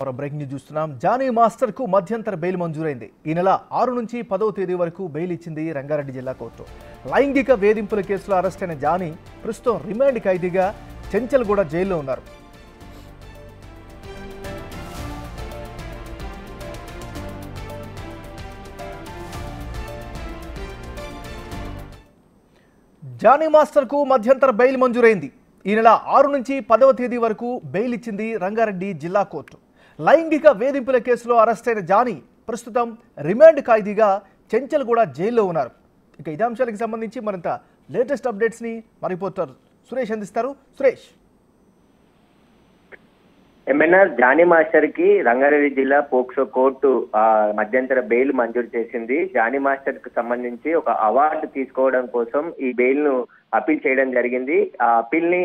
Breaking news చూస్తున్నాం. Johnny master కు మధ్యంతర బెయిల్ మంజూరైంది. ఈ నెల 6 నుంచి 10వ తేదీ వరకు బెయిల్ ఇచ్చింది రంగారెడ్డి జిల్లా కోర్టు. లైంగిక వేధింపుల కేసులో అరెస్ట్ అయిన జానీ ప్రస్తుతం రిమాండ్ ఖైదీగా చెంచల్గూడ జైల్లో ఉన్నారు. జానీ మాస్టర్ కు మధ్యంతర బెయిల్ మంజూరైంది. ఈ నెల 6 నుంచి 10వ తేదీ వరకు బెయిల్ ఇచ్చింది రంగారెడ్డి జిల్లా కోర్టు. లైంగిక వేధింపుల కేసులో అరెస్ట్ అయిన జానీ ప్రస్తుతం రిమాండ్ ఖైదీగా చెంచల్గూడ జైల్లో ఉన్నారు. ఇక ఇదే అంశాలకు సంబంధించి మరింత లేటెస్ట్ అప్డేట్స్ని మా రిపోర్టర్ సురేష్ అందిస్తారు. సురేష్, ఎంఎన్ఆర్ జానీ మాస్టర్ కి రంగారెడ్డి జిల్లా పోక్సో కోర్టు మధ్యంతర బెయిల్ మంజూరు చేసింది. జానీ మాస్టర్ కు సంబంధించి ఒక అవార్డు తీసుకోవడం కోసం ఈ బెయిల్ ను అపీల్ చేయడం జరిగింది. ఆ అపీల్ ని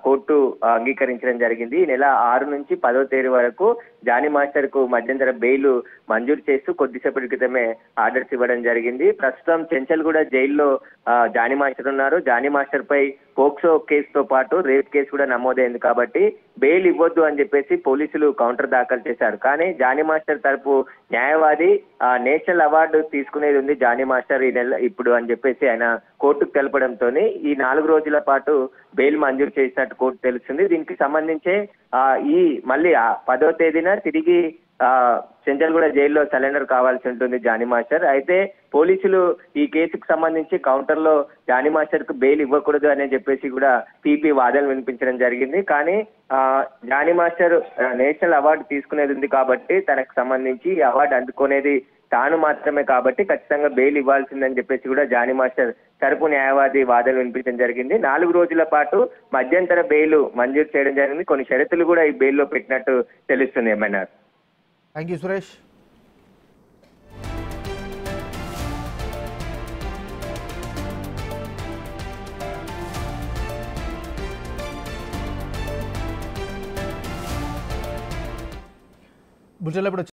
కోర్టు అంగీకరించడం జరిగింది. ఈ నెల 6 నుంచి 10వ తేదీ వరకు జానీ మాస్టర్ కు మధ్యంతర బెయిల్ మంజూరు చేస్తూ కొద్దిసేపటి క్రితమే ఆర్డర్స్ ఇవ్వడం జరిగింది. ప్రస్తుతం చెంచల్గూడ జైల్లో జానీ మాస్టర్ ఉన్నారు. జానీ మాస్టర్ పై పోక్సో కేసుతో పాటు రేప్ కేసు కూడా నమోదైంది కాబట్టి బెయిల్ ఇవ్వద్దు అని చెప్పేసి పోలీసులు కౌంటర్ దాఖలు చేశారు. కానీ జానీ మాస్టర్ తరపు న్యాయవాది నేషనల్ అవార్డు తీసుకునేది ఉంది జానీ మాస్టర్ ఈ నెల ఇప్పుడు అని చెప్పేసి ఆయన కోర్టుకు తెలపడంతో ఈ 4 రోజుల పాటు బెయిల్ మంజూరు చేసినట్టు కోర్టు తెలుస్తుంది. దీనికి సంబంధించి ఈ మళ్ళీ 10వ తేదీన తిరిగి చెంచల్గూడ జైల్లో సరెండర్ కావాల్సి ఉంటుంది జానీ మాస్టర్. అయితే పోలీసులు ఈ కేసుకు సంబంధించి కౌంటర్ లో జానీ మాస్టర్ కు బెయిల్ ఇవ్వకూడదు అని చెప్పేసి కూడా పీపీ వాదనలు వినిపించడం జరిగింది. కానీ జానీ మాస్టర్ నేషనల్ అవార్డు తీసుకునేది ఉంది కాబట్టి తనకు సంబంధించి ఈ అవార్డు అందుకునేది తాను మాత్రమే కాబట్టి ఖచ్చితంగా బెయిల్ ఇవ్వాల్సిందని చెప్పేసి కూడా జానీ మాస్టర్ తరపు న్యాయవాది వాదనలు వినిపించడం జరిగింది. 4 రోజుల పాటు మధ్యంతర బెయిల్ మంజూరు చేయడం జరిగింది. కొన్ని షరతులు కూడా ఈ బెయిల్లో పెట్టినట్టు తెలుస్తుంది. ఏమన్నారు? Thank you Suresh. బుల్టెన్లో ఇప్పుడు